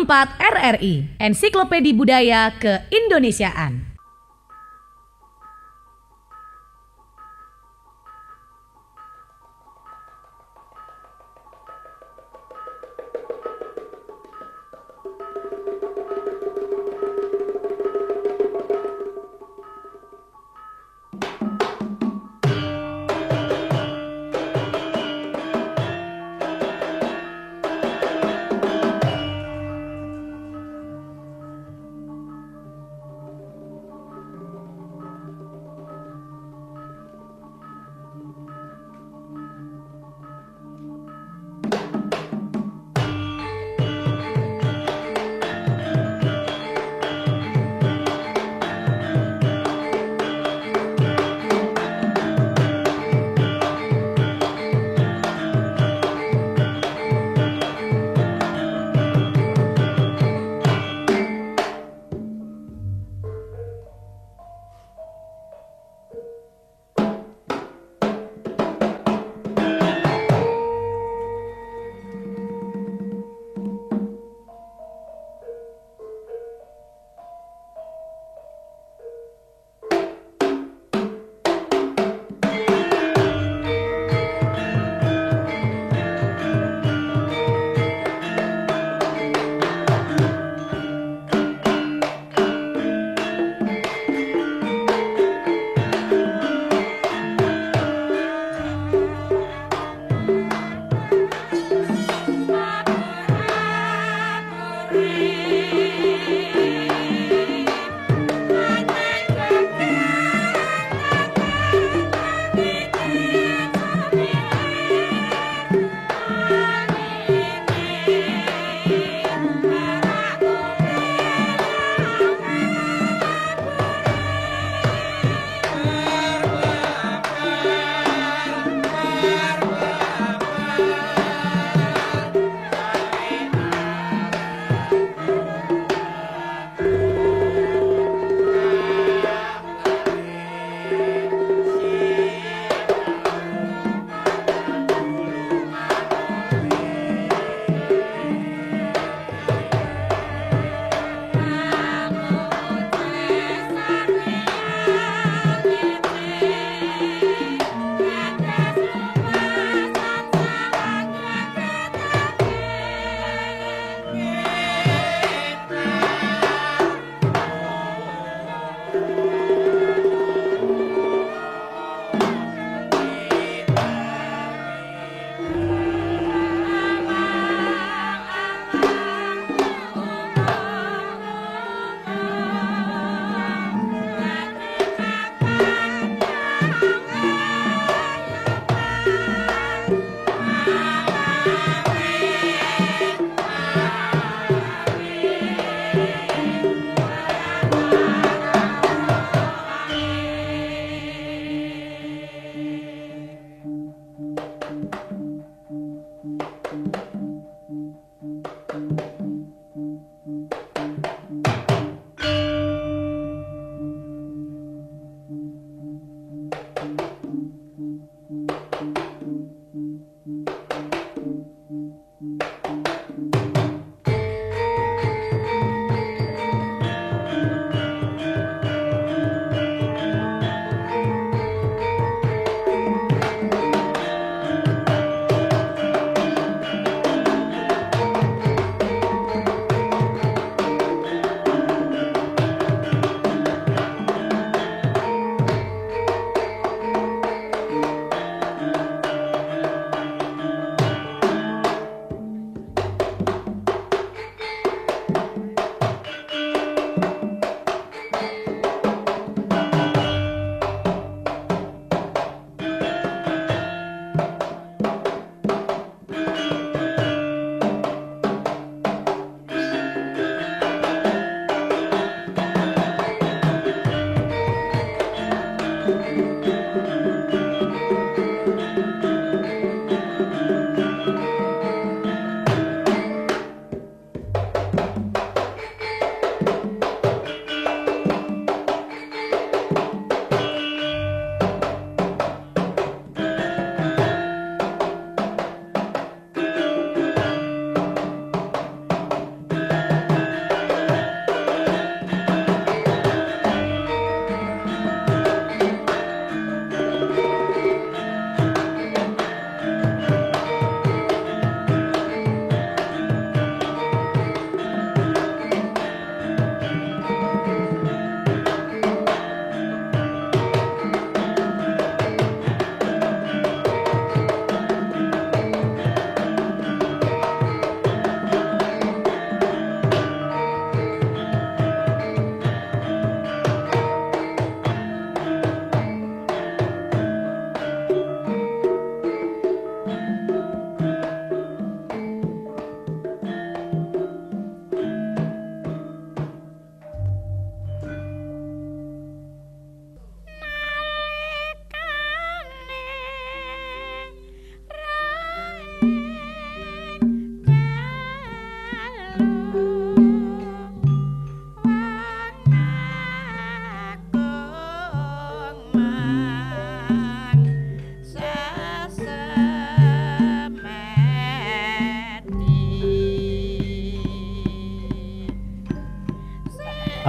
4 RRI, Ensiklopedia Budaya Keindonesiaan.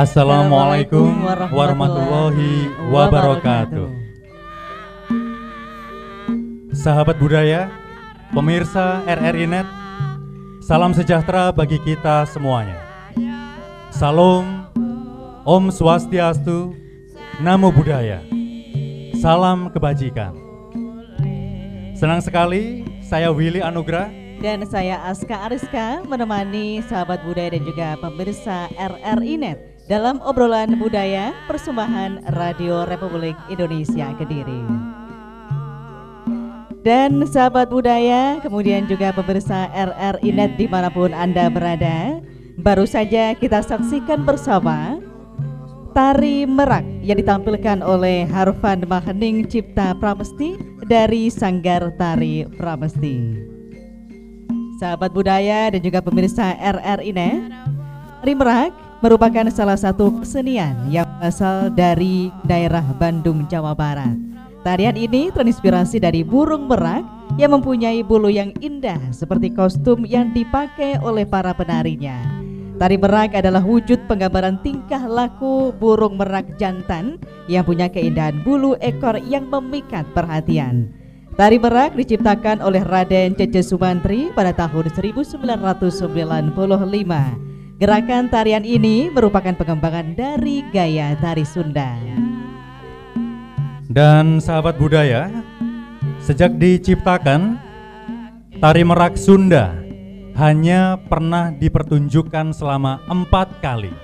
Assalamualaikum warahmatullahi wabarakatuh. Sahabat budaya, pemirsa RRI Net, salam sejahtera bagi kita semuanya. Salam, Om Swastiastu, Namo Buddhaya, salam kebajikan. Senang sekali saya Willy Anugrah dan saya Aska Ariska menemani sahabat budaya dan juga pemirsa RRI Net dalam obrolan budaya persembahan Radio Republik Indonesia Kediri. Dan sahabat budaya, kemudian juga pemirsa RRI Net dimanapun Anda berada, baru saja kita saksikan bersama tari merak yang ditampilkan oleh Harvan Mahening Cipta Pramesti dari Sanggar Tari Pramesti. Sahabat budaya dan juga pemirsa RRI Net, tari merak merupakan salah satu kesenian yang berasal dari daerah Bandung, Jawa Barat. Tarian ini terinspirasi dari burung merak yang mempunyai bulu yang indah seperti kostum yang dipakai oleh para penarinya. Tari merak adalah wujud penggambaran tingkah laku burung merak jantan yang punya keindahan bulu ekor yang memikat perhatian. Tari merak diciptakan oleh Raden Cece Sumantri pada tahun 1995. Gerakan tarian ini merupakan pengembangan dari gaya tari Sunda. Dan sahabat budaya, sejak diciptakan, tari merak Sunda hanya pernah dipertunjukkan selama 4 kali.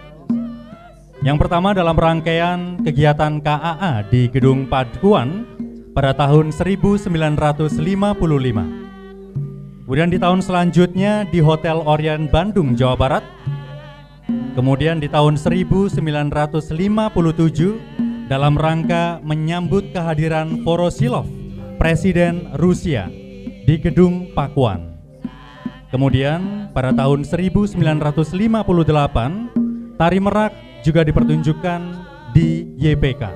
Yang pertama dalam rangkaian kegiatan KAA di Gedung Paduan pada tahun 1955. Kemudian di tahun selanjutnya di Hotel Orient Bandung, Jawa Barat. Kemudian di tahun 1957 dalam rangka menyambut kehadiran Voroshilov, Presiden Rusia, di Gedung Pakuan. Kemudian pada tahun 1958 tari merak juga dipertunjukkan di YPK.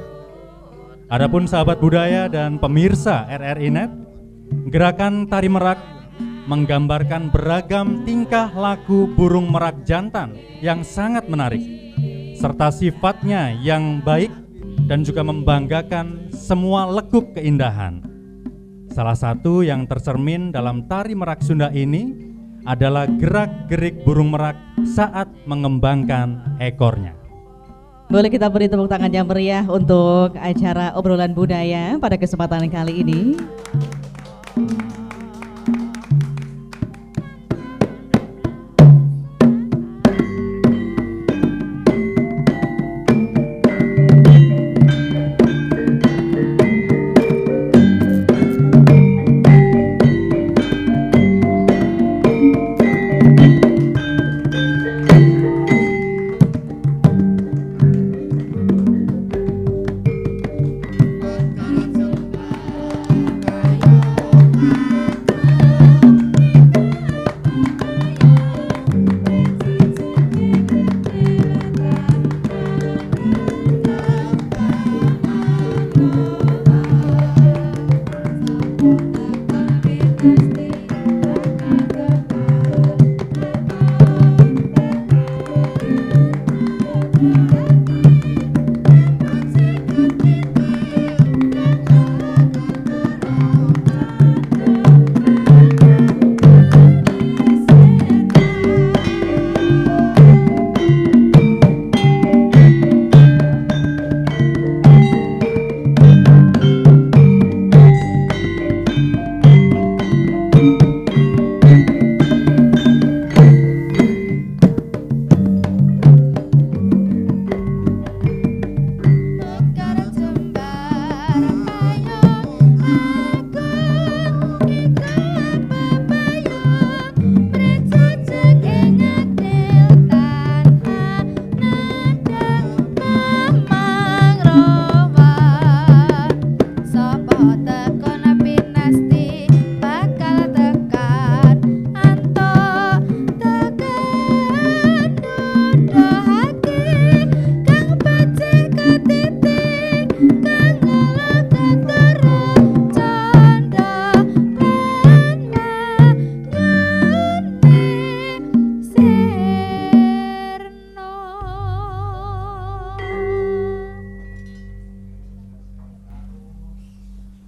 Adapun sahabat budaya dan pemirsa RRI Net, gerakan tari merak menggambarkan beragam tingkah laku burung merak jantan yang sangat menarik, serta sifatnya yang baik dan juga membanggakan semua lekuk keindahan. Salah satu yang tercermin dalam tari merak Sunda ini adalah gerak-gerik burung merak saat mengembangkan ekornya. Boleh kita beri tepuk tangan yang meriah untuk acara obrolan budaya pada kesempatan kali ini.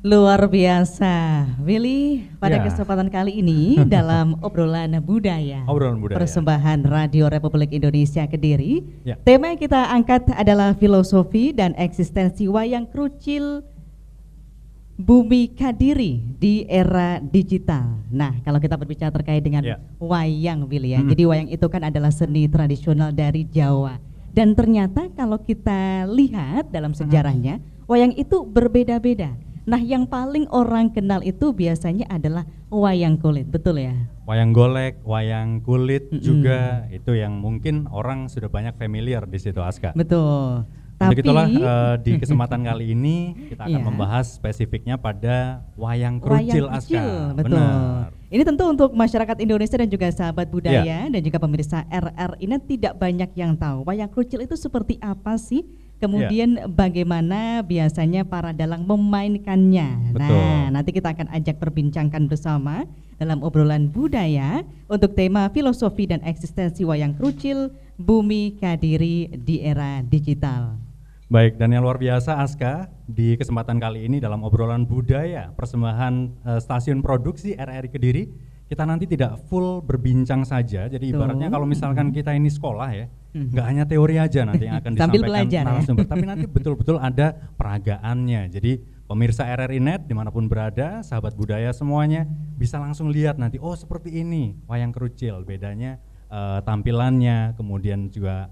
Luar biasa, Willy. Pada Ya. kesempatan kali ini dalam obrolan budaya, persembahan Radio Republik Indonesia Kediri, Ya. tema yang kita angkat adalah filosofi dan eksistensi wayang krucil Bumi Kadiri di era digital. Nah, kalau kita berbicara terkait dengan Ya. wayang, Willy ya, jadi wayang itu kan adalah seni tradisional dari Jawa. Dan ternyata kalau kita lihat dalam sejarahnya, wayang itu berbeda-beda. Nah, yang paling orang kenal itu biasanya adalah wayang kulit, betul ya? Wayang golek, wayang kulit juga itu yang mungkin orang sudah banyak familiar di situ, Aska. Betul. Untuk Tapi itulah di kesempatan kali ini kita akan Iya. membahas spesifiknya pada wayang krucil, wayang Aska. krucil, betul. Benar. Ini tentu untuk masyarakat Indonesia dan juga sahabat budaya dan juga pemirsa RRI tidak banyak yang tahu wayang krucil itu seperti apa sih? Kemudian bagaimana biasanya para dalang memainkannya. Betul. Nah, nanti kita akan ajak perbincangkan bersama dalam obrolan budaya untuk tema filosofi dan eksistensi wayang krucil Bumi Kadiri di era digital. Baik, dan yang luar biasa, Aska, di kesempatan kali ini dalam obrolan budaya persembahan stasiun produksi RRI Kediri, kita nanti tidak full berbincang saja. Jadi ibaratnya kalau misalkan kita ini sekolah ya, nggak hanya teori aja nanti yang akan Sambil disampaikan belajar, narasumber, tapi nanti betul-betul ada peragaannya. Jadi pemirsa RRI Net dimanapun berada, sahabat budaya semuanya bisa langsung lihat nanti, oh seperti ini wayang krucil, bedanya tampilannya, kemudian juga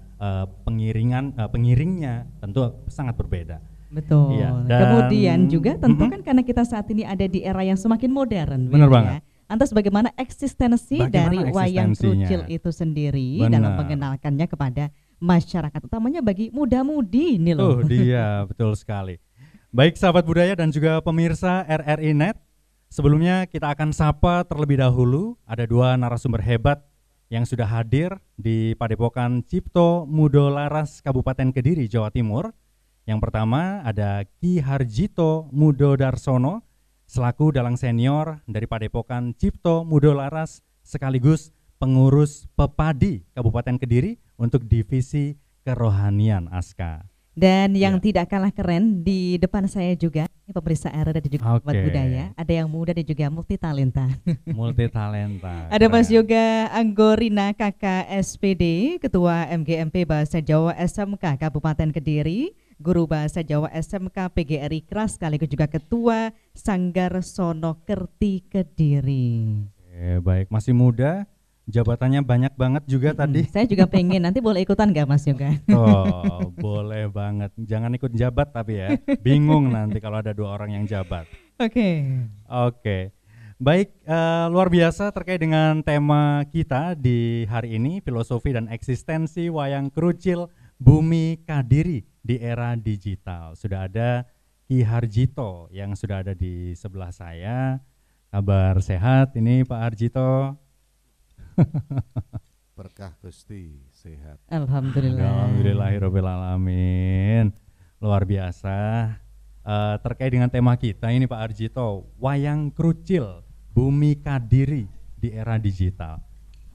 pengiringnya tentu sangat berbeda. Betul. Iya, dan- Kemudian juga tentu kan karena kita saat ini ada di era yang semakin modern, Benar Willy, banget. ya. Lantas bagaimana eksistensi dari Bagaimana wayang eksistensinya? krucil itu sendiri Benar. dalam mengenalkannya kepada masyarakat, utamanya bagi muda-mudi ini loh. Tuh dia, betul sekali. Baik sahabat budaya dan juga pemirsa RRI Net, sebelumnya kita akan sapa terlebih dahulu ada dua narasumber hebat yang sudah hadir di Padepokan Cipto Mudo Laras Kabupaten Kediri, Jawa Timur. Yang pertama ada Ki Harjito Mudo Darsono selaku dalang senior dari Padepokan Cipto Mudo Laras sekaligus pengurus Pepadi Kabupaten Kediri untuk divisi kerohanian, Aska. Dan yang Ya. tidak kalah keren di depan saya juga, ini pemirsa RRI dan juga sahabat Oke. budaya, ada yang muda dan juga multi talenta. Multi talenta. Ada Mas Keren. Yoga Anggorina KK SPD, Ketua MGMP Bahasa Jawa SMK Kabupaten Kediri, Guru Bahasa Jawa SMK PGRI Kras, sekaligus juga Ketua Sanggar Sonokerti Kediri. Oke, baik, masih muda, jabatannya banyak banget juga tadi. Saya juga pengen, nanti boleh ikutan nggak Mas Yoga? Oh, boleh banget. Jangan ikut jabat tapi ya. Bingung nanti kalau ada dua orang yang jabat. Oke. Oke. Baik, luar biasa terkait dengan tema kita di hari ini, filosofi dan eksistensi wayang krucil Bumi Kadiri di era digital. Sudah ada Ki Harjito yang sudah ada di sebelah saya. Kabar sehat ini Pak Harjito? Berkah Gusti, sehat. Alhamdulillah. Alhamdulillahirabbil alamin. Luar biasa. Terkait dengan tema kita ini Pak Harjito, wayang krucil Bumi Kadiri di era digital.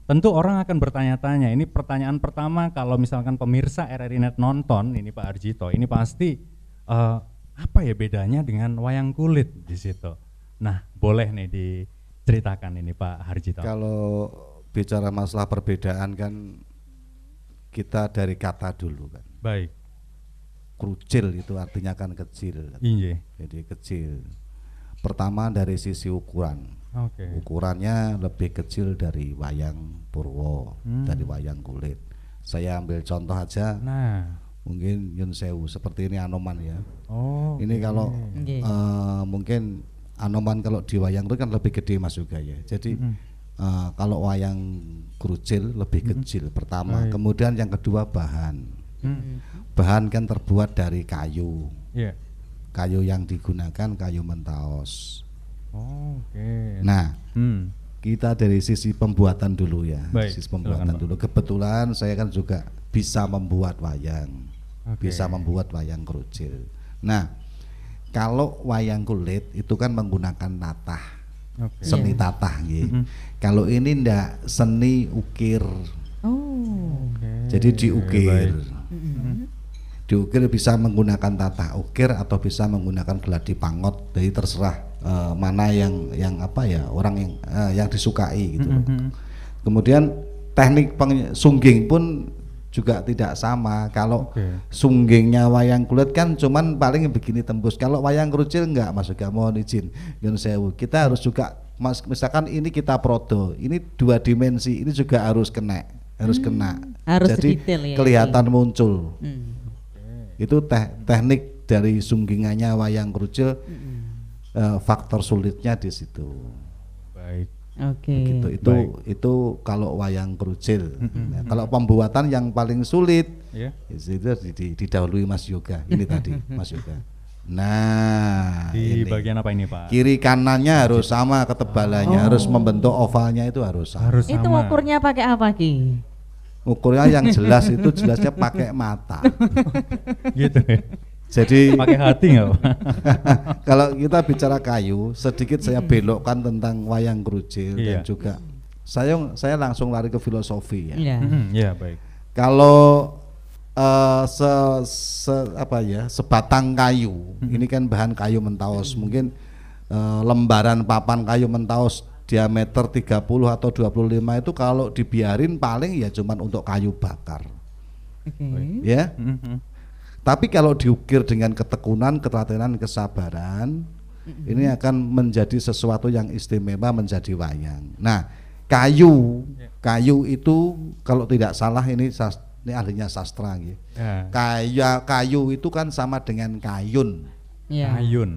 Tentu orang akan bertanya-tanya, ini pertanyaan pertama kalau misalkan pemirsa RRI Net nonton ini Pak Harjito, ini pasti apa ya bedanya dengan wayang kulit di situ. Nah, boleh nih diceritakan ini Pak Harjito. Kalau bicara masalah perbedaan kan kita dari kata dulu kan. Baik. Krucil itu artinya kan kecil. Kan? Iya. Jadi kecil. Pertama dari sisi ukuran. Oke. Ukurannya lebih kecil dari wayang Purwo, dari wayang kulit. Saya ambil contoh aja. Nah, Mungkin Yun Sewu seperti ini Anoman ya. oh. Ini kalau Oke. mungkin Anoman kalau di wayang itu kan lebih gede Mas juga ya. Jadi kalau wayang krucil lebih kecil pertama. Baik. Kemudian yang kedua bahan. Hmm. Bahan kan terbuat dari kayu. Iya. Kayu yang digunakan kayu mentaos. Oh, oke. Nah, Hmm. kita dari sisi pembuatan dulu ya. Baik, Sisi pembuatan silakan, Pak. dulu. Kebetulan saya kan juga bisa membuat wayang. Oke. Bisa membuat wayang krucil. Nah, kalau wayang kulit itu kan menggunakan tatah, Oke. seni tatah nggih. Mhm. Kalau ini ndak seni ukir. Oh. Oke. Jadi diukir. Baik. Diukir bisa menggunakan tata ukir atau bisa menggunakan geladi pangot, jadi terserah mana yang apa ya orang yang disukai gitu. Kemudian teknik sungging pun juga tidak sama. Kalau sunggingnya wayang kulit kan cuman paling begini tembus. Kalau wayang kerucil enggak, Mas Yoga, mohon izin nyun sewu. Kita harus juga misalkan ini kita prodo, ini 2 dimensi, ini juga harus kena. Harus jadi detail, ya, kelihatan muncul. Itu teknik dari sunggingannya wayang kerucil. Faktor sulitnya di situ. Baik. Gitu. Itu kalau wayang kerucil. Nah, kalau pembuatan yang paling sulit, itu didahului Mas Yoga. Ini tadi Mas Yoga. Nah, di ini. bagian apa ini, Pak? Kiri kanannya harus sama ketebalannya, harus membentuk ovalnya itu harus sama. Itu ukurnya pakai apa, Ki? Ukurnya yang jelas itu jelasnya pakai mata. Gitu ya. Jadi pakai hati nggak, Pak? Kalau kita bicara kayu, sedikit saya belokkan tentang wayang kerucil dan juga saya langsung lari ke filosofi ya. Iya, baik. Kalau sebatang kayu, ini kan bahan kayu mentaos, mungkin lembaran papan kayu mentaos diameter 30 atau 25 itu kalau dibiarin paling ya cuman untuk kayu bakar. Ya. Tapi kalau diukir dengan ketekunan, ketelatenan, kesabaran, ini akan menjadi sesuatu yang istimewa, menjadi wayang. Nah, kayu itu kalau tidak salah ini ahlinya sastra gitu. Kayu itu kan sama dengan kayun.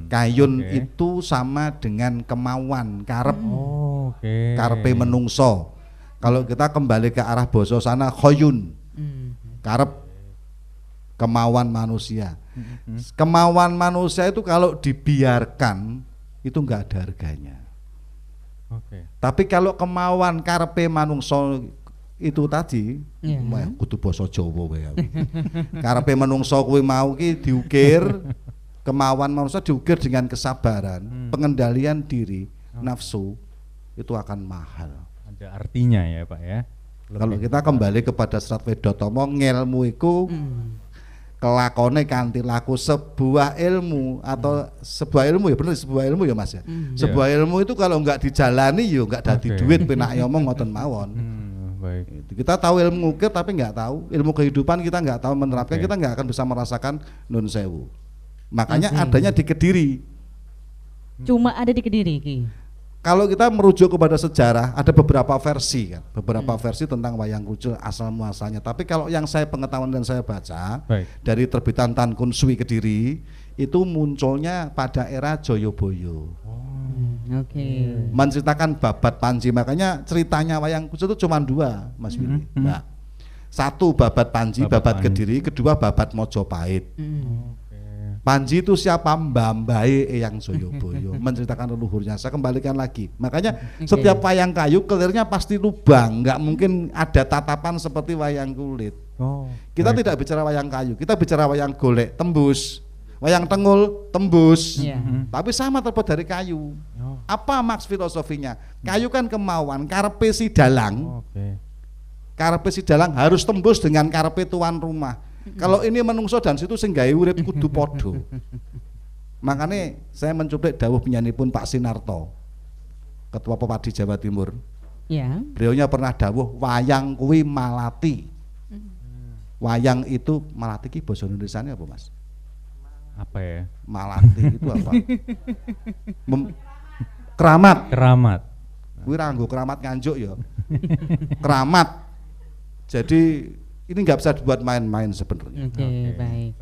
Kayun itu sama dengan kemauan, karep. Karepe menungso. Kalau kita kembali ke arah basa sana khoyun. Karep, kemauan manusia. Kemauan manusia itu kalau dibiarkan itu enggak ada harganya. Tapi kalau kemauan karepe manungso itu tadi, kudu basa Jawa wae. Karepe manungso kuwi mau ki diukir, kemauan manusia diukir dengan kesabaran, pengendalian diri, nafsu itu akan mahal. Ada artinya ya, Pak ya. Kalau kita kembali kepada Serat Wedotomo, ngelmu iku kelakone kanthi laku sebuah ilmu atau sebuah ilmu ya bener sebuah ilmu ya Mas ya. Sebuah ilmu itu kalau enggak dijalani ya enggak dadi duit penak ngomong ngoten mawon. Baik. Kita tahu ilmu ukir tapi enggak tahu ilmu kehidupan, kita enggak tahu menerapkan, kita enggak akan bisa merasakan nun sewu. Makanya adanya di Kediri. Cuma ada di Kediri, Ki. Kalau kita merujuk kepada sejarah, ada beberapa versi kan, beberapa versi tentang wayang kerucil asal muasalnya. Tapi kalau yang saya pengetahuan dan saya baca dari terbitan Tan Kun Sui Kediri, itu munculnya pada era Joyoboyo. Menceritakan babat Panji, makanya ceritanya wayang kerucil itu cuma 2, Mas Willy. Nah, 1 babat Panji, babat Kediri, kedua babat Mojopahit. Panji itu siapa? Mbambae Eyang Joyoboyo, menceritakan leluhurnya. Saya kembalikan lagi. Makanya setiap wayang kayu kelirnya pasti lubang, nggak mungkin ada tatapan seperti wayang kulit. Kita tidak bicara wayang kayu, kita bicara wayang golek, tembus. Wayang tengul, tembus. Tapi sama terbuat dari kayu. Apa maks filosofinya? Kayu kan kemauan, karepe si dalang. Karepe si dalang harus tembus dengan karepe tuan rumah. Kalau ini menungso dan situ sing gawe urip kudu podo. Makanya saya mencuplik dawuh penyanyi pun Pak Sinarto, Ketua Pepadi Jawa Timur. Beliaunya pernah dawuh wayang kuwi malati. Wayang itu malati ki basa Indonesianya apa, Mas? Apa ya? Malati itu apa? Keramat. Keramat. Kuwi ra nggo keramat nganjuk ya. Keramat. Jadi ini nggak bisa dibuat main-main sebenarnya. Baik.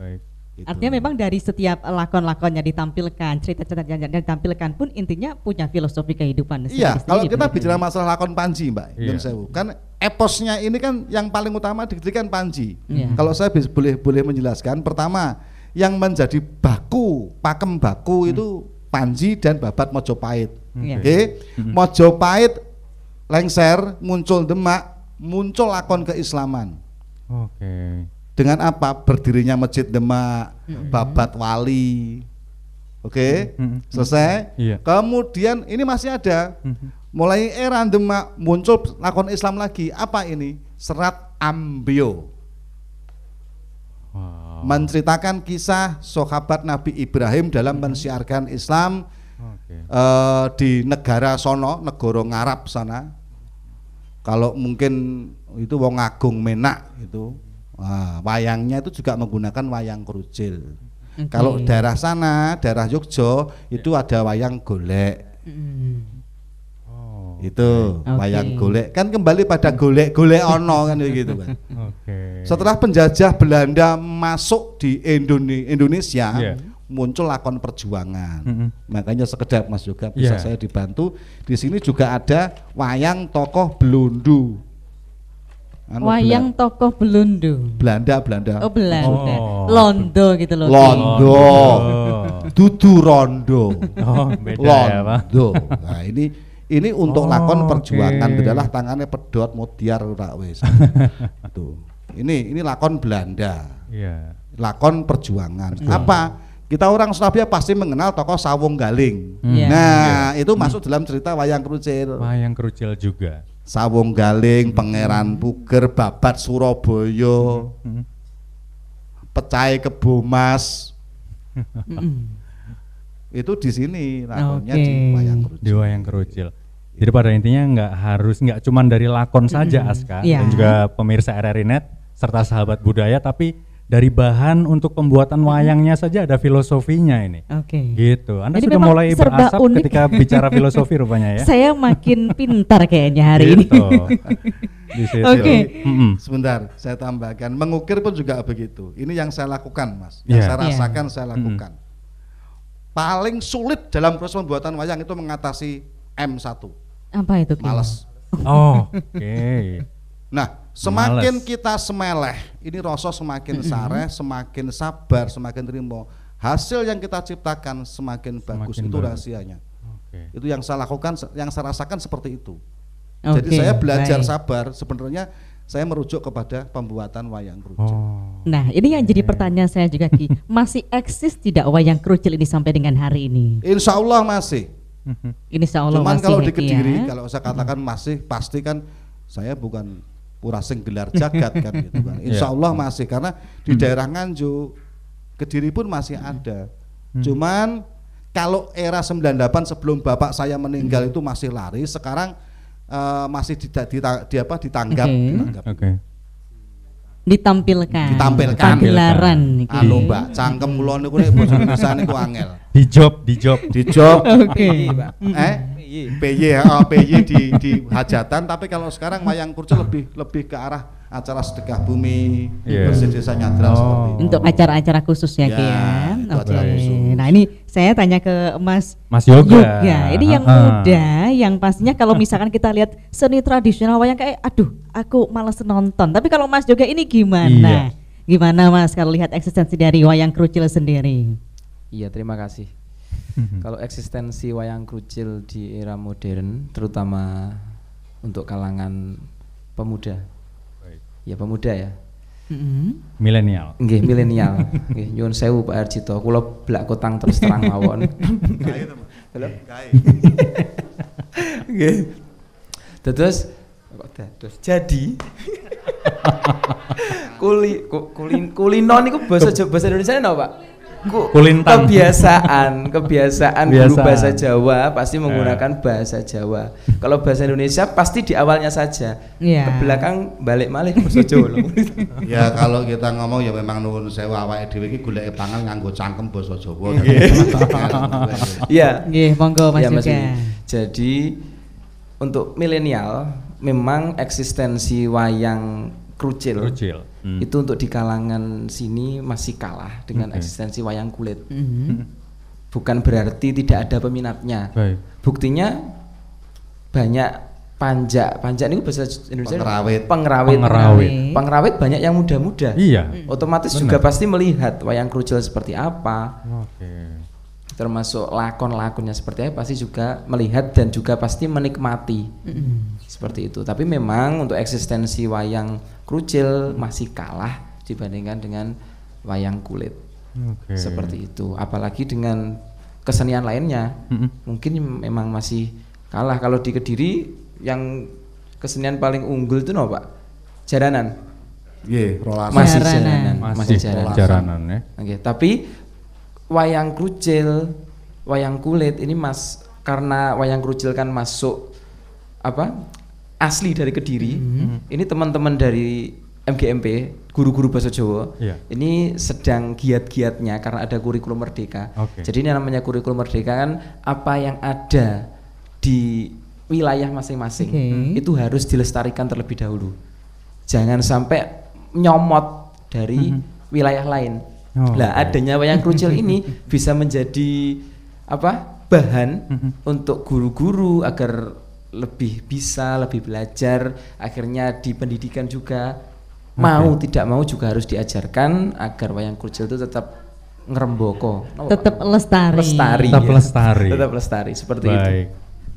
Artinya memang dari setiap lakon-lakonnya ditampilkan, cerita-cerita yang ditampilkan pun intinya punya filosofi kehidupan. Iya, kalau kita bicara masalah lakon Panji, Mbak, kan eposnya ini kan yang paling utama didirikan Panji. Kalau saya boleh menjelaskan, pertama yang menjadi pakem baku itu Panji dan babat Mojopahit. Mojopahit lengser, muncul Demak, muncul lakon keislaman. Dengan apa? Berdirinya Masjid Demak, babat wali. Selesai. Kemudian ini masih ada. Mulai era Demak muncul lakon Islam lagi. Apa ini? Serat Ambio. menceritakan kisah sahabat Nabi Ibrahim dalam mensiarkan Islam di negara sono, negara Arab sana. Kalau mungkin itu wong agung Menak itu, wayangnya itu juga menggunakan wayang kerucil. Kalau daerah sana, daerah Yogyo itu ada wayang golek. Itu wayang golek kan kembali pada golek ono kan gitu kan. Setelah penjajah Belanda masuk di Indonesia, muncul lakon perjuangan. Makanya sekedar Mas Yoga bisa saya dibantu. Di sini juga ada wayang tokoh Belundu. Wayang tokoh Belundu. Belanda. Oh, Belanda. Londo gitu loh. Londo. Dudu rondo. Beda ya, Pak. Londo. Nah, ini untuk lakon perjuangan adalah tangannya pedot mutiar ora wis. Itu. Ini lakon Belanda. Lakon perjuangan. Apa? Kita orang Surabaya pasti mengenal tokoh Sawung Galing. Nah, itu masuk dalam cerita wayang kerucil. Wayang kerucil juga. Sawung Galing, Pangeran Puger, Babat Surabaya, Pecai Kebomas. Itu di sini lakonnya di wayang kerucil. Di wayang kerucil. Jadi pada intinya nggak cuman dari lakon saja Aska dan juga pemirsa RRI Net serta sahabat budaya, tapi dari bahan untuk pembuatan wayangnya saja ada filosofinya ini. Gitu. Anda Jadi sudah mulai berasap unik ketika bicara filosofi rupanya ya. Saya makin pintar kayaknya hari ini. Di situ. Sebentar, saya tambahkan. Mengukir pun juga begitu. Ini yang saya lakukan, Mas. Yang saya rasakan, saya lakukan. Paling sulit dalam proses pembuatan wayang itu mengatasi M1. Apa itu? Males. Nah, semakin kita semeleh, ini rasa semakin sareh, semakin sabar, semakin terima. Hasil yang kita ciptakan semakin bagus, itu rahasianya. Itu yang saya lakukan, yang saya rasakan seperti itu. Jadi saya belajar sabar, sebenarnya saya merujuk kepada pembuatan wayang kerucil. Nah, ini yang jadi pertanyaan saya juga, Ki. Masih eksis tidak wayang kerucil ini sampai dengan hari ini? Insya Allah masih. Insya Allah cuman masih. Kalau di Kediri, kalau saya katakan masih, pasti kan saya bukan purasing gelar jagat kan gitu kan. Insya Allah masih, karena di daerah Nganjuk, Kediri pun masih ada. Cuman kalau era 98 sebelum bapak saya meninggal itu masih lari, sekarang masih ditanggap. Ditampilkan pagelaran anu Mbak, cangkem kula niku nek basa Indonesia niku angel. Di job. PY di hajatan, tapi kalau sekarang wayang kerucil lebih ke arah acara sedekah bumi, bersih desa Nyadran seperti itu. Untuk acara-acara khusus ya, Ki ya. Nah, ini saya tanya ke Mas Yoga. Ini yang muda, yang pastinya kalau misalkan kita lihat seni tradisional wayang kayak aduh, aku malas nonton. Tapi kalau Mas Yoga ini gimana? Gimana Mas kalau lihat eksistensi dari wayang kerucil sendiri? Iya, terima kasih. Kalau eksistensi wayang kerucil di era modern, terutama untuk kalangan pemuda, ya pemuda ya, milenial. Nggih, milenial. Nggih, nyuwun sewu Pak Arjito, kula blak kotang terus terang mawon. Nggih. Terus jadi kulino niku bahasa Indonesia napa, Pak? Kebiasaan guru bahasa Jawa pasti menggunakan bahasa Jawa. Kalau bahasa Indonesia pasti di awalnya saja, ke belakang balik malih bahasa Jawa. Ya kalau kita ngomong ya memang nuwun sewu awake dhewe iki goleke pangan nganggo cangkem basa Jawa. Iya. Nggih, monggo Mas Yoga. Jadi untuk milenial memang eksistensi wayang kerucil. Itu untuk di kalangan sini masih kalah dengan eksistensi wayang kulit. Bukan berarti tidak ada peminatnya. Buktinya banyak panjak ini bahasa Indonesia pengrawit banyak yang muda-muda. Otomatis juga pasti melihat wayang kerucil seperti apa. Termasuk lakon-lakonnya seperti apa pasti juga melihat dan juga pasti menikmati. Seperti itu. Tapi memang untuk eksistensi wayang kerucil masih kalah dibandingkan dengan wayang kulit. Seperti itu. Apalagi dengan kesenian lainnya, mungkin memang masih kalah. Kalau di Kediri yang kesenian paling unggul itu Pak? Jaranan. Nggih, rolas. Masih Jaranan. jaranan. Masih jaranan ya. Oke, tapi wayang krucil, wayang kulit ini Mas, karena wayang krucil kan masuk apa? Asli dari Kediri. Ini teman-teman dari MGMP, guru-guru bahasa Jawa. Iya. Ini sedang giat-giatnya karena ada kurikulum merdeka. Oke. Jadi ini namanya kurikulum merdeka kan apa yang ada di wilayah masing-masing Oke. itu harus dilestarikan terlebih dahulu. Jangan sampai nyomot dari wilayah lain. Oh, Lah oke. adanya wayang krucil ini bisa menjadi apa? Bahan untuk guru-guru agar lebih bisa, lebih belajar, akhirnya di pendidikan juga mau tidak mau juga harus diajarkan agar wayang krucil itu tetap ngeremboko. Tetap lestari. Lestari. Tetap ya. lestari. Tetap lestari seperti itu. Baik.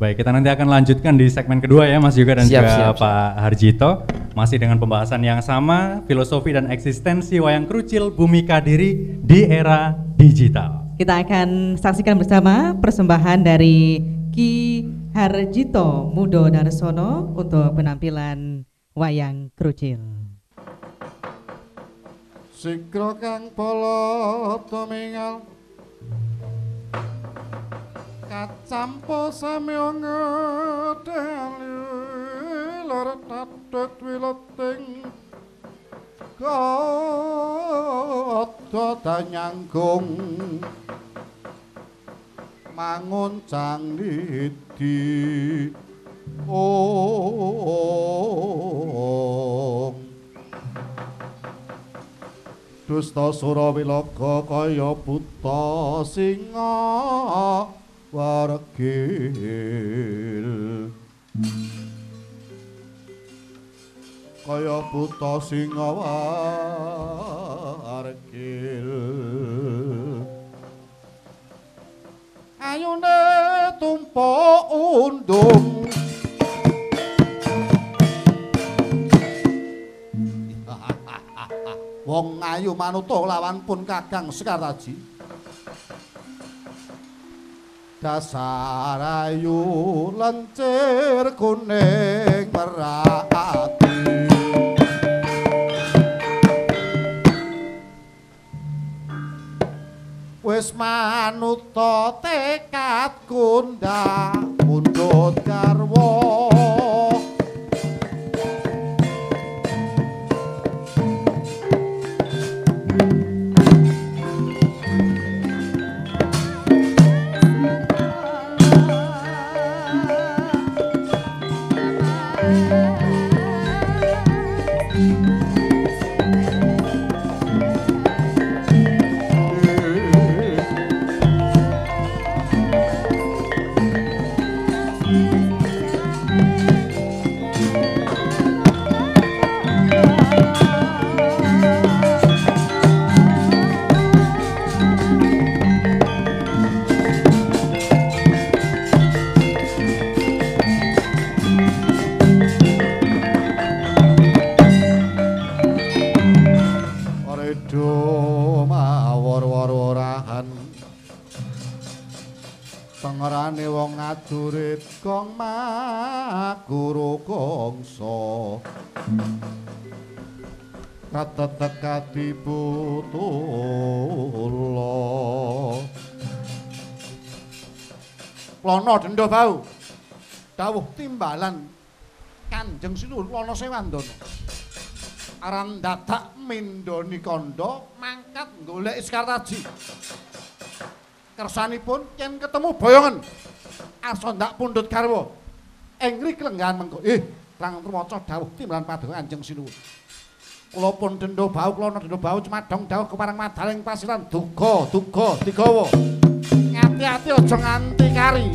Baik, kita nanti akan lanjutkan di segmen kedua ya Mas Yoga dan Siap, juga siap, Pak Harjito. Masih dengan pembahasan yang sama, filosofi dan eksistensi wayang krucil Bumi Kadiri di era digital. Kita akan saksikan bersama persembahan dari Ki Harjito Mudo Darsono untuk penampilan wayang krucil. Sikro kang pala tumingal kacampa samya ngedali lara tatet wileting kata tanyanggung manguncang lidi Dusta Surawilaga kaya buta singa wargil kaya buta singa wargil ayune tumpuk undung wong ayu manuta lawan pun Kakang Sekartaji dasar ayu lencir kuning merati wis manuta tekad kundha mundhut garwa tengerane wong ngajurit kong maguru kongso katetekati putulo Lono Denda Bau dawuh timbalan Kanjeng Sinuhun Lono Sewandana aran dadak mindoni kandha mangkat golek Sekartaji kersanipun yen ketemu boyongan arsa ndak pundhut garwa ing mriki lenggahan mengko terang maca dawuh timbalan paduka Kanjeng Sinuhun kula pun Denda Bau kula Denda Bau cumadong dawuh kepareng madaling pasiran duga digawa ngati-ati aja nganti kari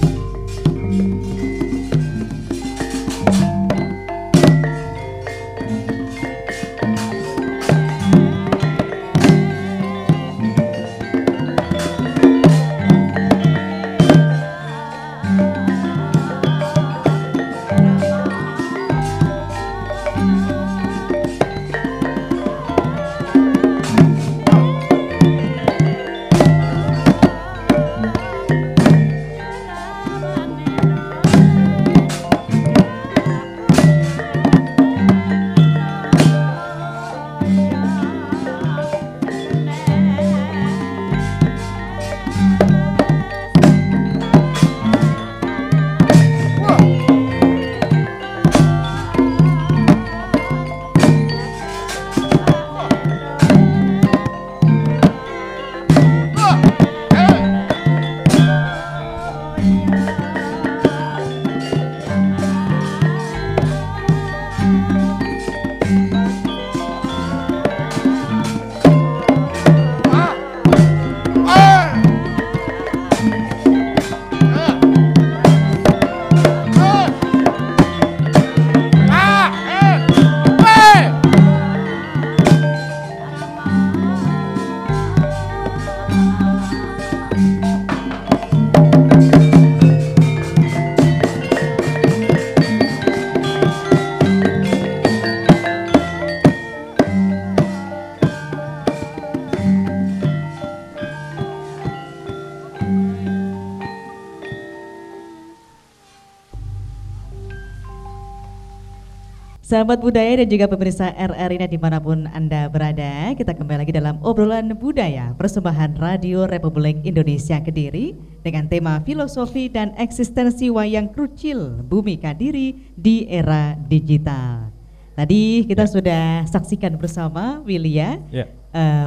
Sahabat budaya dan juga pemirsa RRI dimanapun Anda berada, kita kembali lagi dalam obrolan budaya persembahan Radio Republik Indonesia Kediri dengan tema filosofi dan eksistensi wayang krucil Bumi Kadiri di era digital. Tadi kita sudah saksikan bersama Wilya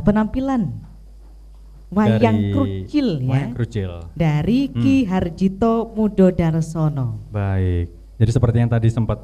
penampilan wayang krucil wayang krucil dari Ki Harjito Mudodarsono. Baik. Jadi seperti yang tadi sempat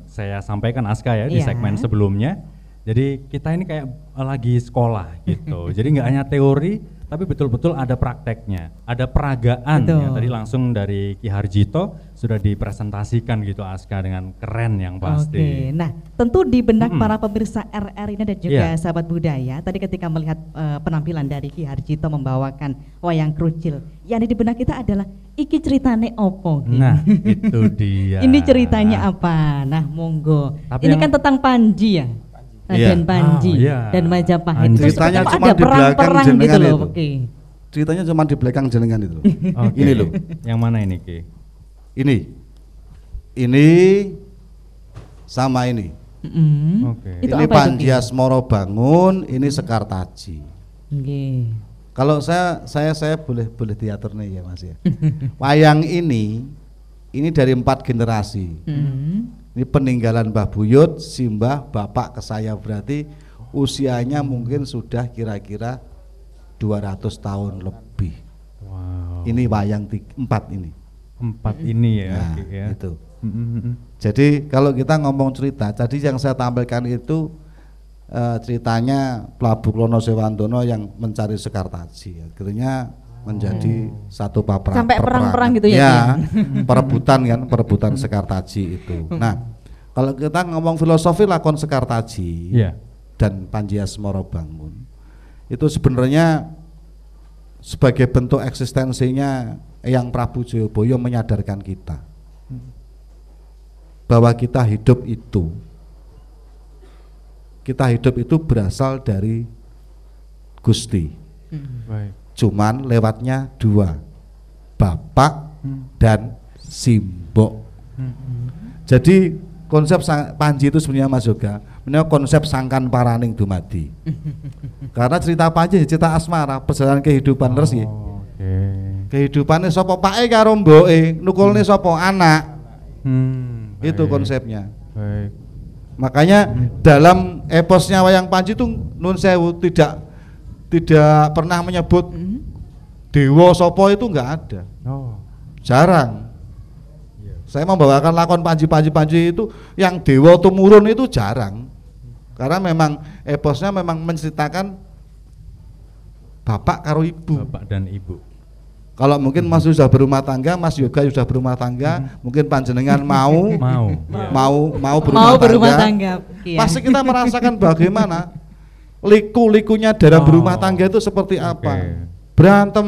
saya sampaikan Aska ya di segmen sebelumnya. Jadi kita ini kayak lagi sekolah gitu. Jadi nggak hanya teori, tapi betul-betul ada prakteknya, ada peragaan ya. Tadi langsung dari Ki Harjito sudah dipresentasikan gitu Aska dengan keren yang pasti. Oke, nah tentu di benak para pemirsa RRI dan juga sahabat budaya, tadi ketika melihat penampilan dari Ki Harjito membawakan wayang krucil, yang ada di benak kita adalah iki ceritane opo? Nah, itu dia. Ini ceritanya apa? Nah, monggo. Tapi ini kan tentang Panji ya. Raden Panji dan Majapahit. Ceritanya cuma ada perang-perang gitu loh. Ceritanya cuma di belakang jenengan itu. Ini loh. Yang mana ini, Ki? Ini sama ini. Ini Panji Asmoro Bangun, ini Sekar Taji. Kalau saya boleh diatur nih ya Mas ya. Wayang ini dari 4 generasi. Ini peninggalan Mbah Buyut, Simbah, Bapak ke saya, berarti usianya mungkin sudah kira-kira 200 tahun lebih. Wow. Ini wayang 4 ini. 4 ini ya. Nah, ya. Itu. Jadi kalau kita ngomong cerita, tadi yang saya tampilkan itu ceritanya Prabu Klono Sewandono yang mencari Sekar Taji. Akhirnya menjadi satu peperangan sampai perang-perang gitu ya, perebutan Sekar Taji itu. Nah, kalau kita ngomong filosofi lakon Sekar Taji dan Panji Asmoro Bangun itu sebenarnya sebagai bentuk eksistensinya yang Prabu Jayabaya menyadarkan kita bahwa kita hidup itu berasal dari Gusti. Baik. Cuman lewatnya 2, Bapak dan Simbok. Jadi konsep Panji itu sebenarnya Mas Yoga, konsep sangkan paraning dumadi. Karena cerita Panji cerita asmara, perjalanan kehidupan terus ya. Kehidupannya sapa pake karo mboke, nukulne sapa anak. Itu konsepnya. Baik. Makanya dalam eposnya wayang Panji itu nun sewu tidak pernah menyebut dewa sopo, itu enggak ada. Jarang. Saya membawakan lakon Panji itu yang dewa tumurun itu jarang. Karena memang eposnya memang menceritakan bapak karo ibu. Bapak dan ibu. Kalau mungkin Mas sudah berumah tangga, Mas Yoga sudah berumah tangga, mungkin panjenengan mau berumah tangga. Pasti kita merasakan bagaimana liku-likunya dalam berumah tangga itu seperti apa. Berantem.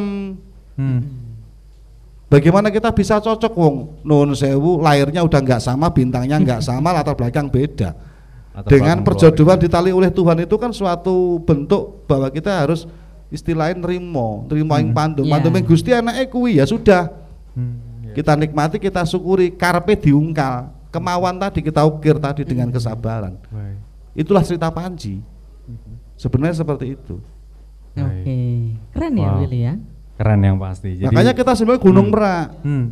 Bagaimana kita bisa cocok, wong nun sewu lahirnya udah nggak sama, bintangnya nggak sama, latar belakang beda. Dengan perjodohan ditali oleh Tuhan itu kan suatu bentuk bahwa kita harus istilahnya nerimo yang pandum yang Gusti anake kuwi ya sudah. Kita nikmati, kita syukuri, karpe diungkal, kemauan tadi kita ukir tadi dengan kesabaran. Itulah cerita Panji. Sebenarnya seperti itu. Oke. Keren ya Wow. Willy ya. Keren yang pasti. Jadi, Makanya kita sebenarnya Gunung Merak,